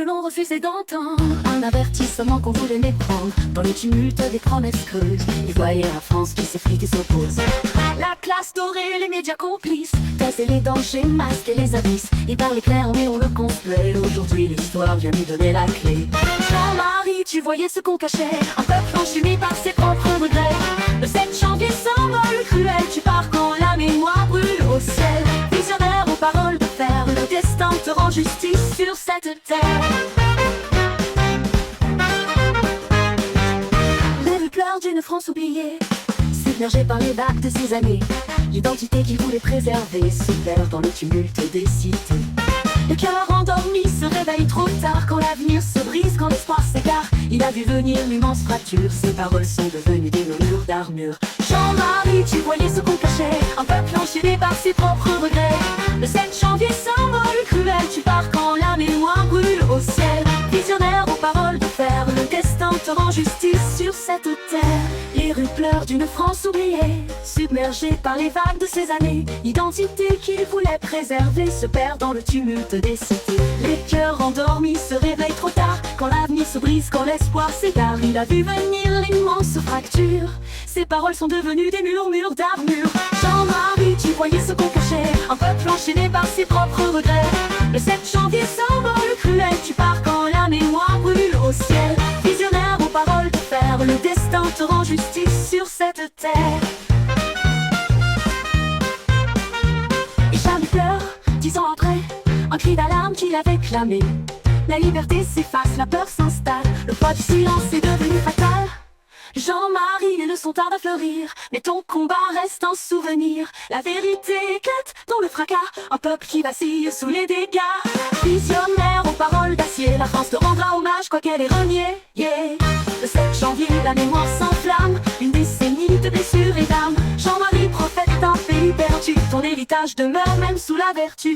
l'on refusait d'entendre. Un avertissement qu'on voulait méprendre. Dans le tumulte des promesses creuses, ils voyaient la France qui s'effrite et s'oppose. La classe dorée, les médias complices, casser les dangers, masquer les abysses. Ils parlaient clair mais on le complait. Aujourd'hui l'histoire vient lui donner la clé. Jean-Marie, tu voyais ce qu'on cachait, un peuple enchaîné par ses propres regrets. Le 7 janvier s'envole cruel, tu pars quand la mémoire brûle au ciel. Visionnaire aux paroles de fer, le destin te rend justice sur cette terre. Les rues pleurent d'une France oubliée, submergée par les vagues de ces années. L'identité qu'il voulait préserver se perd dans le tumulte des cités. Le cœur endormi se réveille trop tard, quand l'avenir se brise, quand l'espoir s'égare. Il a vu venir l'immense fracture, ses paroles sont devenues des murmures d'armure. Jean-Marie, tu voyais ce qu'on cachait, un peuple enchaîné par ses propres regrets. Le 7 janvier s'envole cruel, tu pars quand la mémoire brûle au ciel. Visionnaire aux paroles de fer, le destin te rend justice sur cette terre. Les rues pleurent d'une France oubliée, submergée par les vagues de ces années. L'identité qu'il voulait préserver se perd dans le tumulte des cités. Les cœurs endormis se réveillent trop tard, quand l'avenir se brise, quand l'espoir s'égare. Il a vu venir l'immense fracture, ses paroles sont devenues des murmures d'armure. Jean-Marie, tu voyais ce qu'on cachait, un peuple enchaîné par ses propres regrets. Le 7 janvier s'envole cruel, tu pars quand la mémoire brûle au ciel. Visionnaire aux paroles de fer, le destin te rend justice sur cette terre. Et Charles pleure, 10 ans après, un cri d'alarme qu'il avait clamé. La liberté s'efface, la peur s'installe, le poids du silence est devenu fatal. Jean-Marie, les leçons tardent à fleurir, mais ton combat reste un souvenir. La vérité éclate dans le fracas, un peuple qui vacille sous les dégâts. Visionnaire aux paroles d'acier, la France te rendra hommage quoi qu'elle ait renié. Yeah. Le 7 janvier, la mémoire s'enflamme, une décennie de blessures et d'âmes. Jean-Marie, prophète d'un pays perdu, ton héritage demeure même sous la vertu.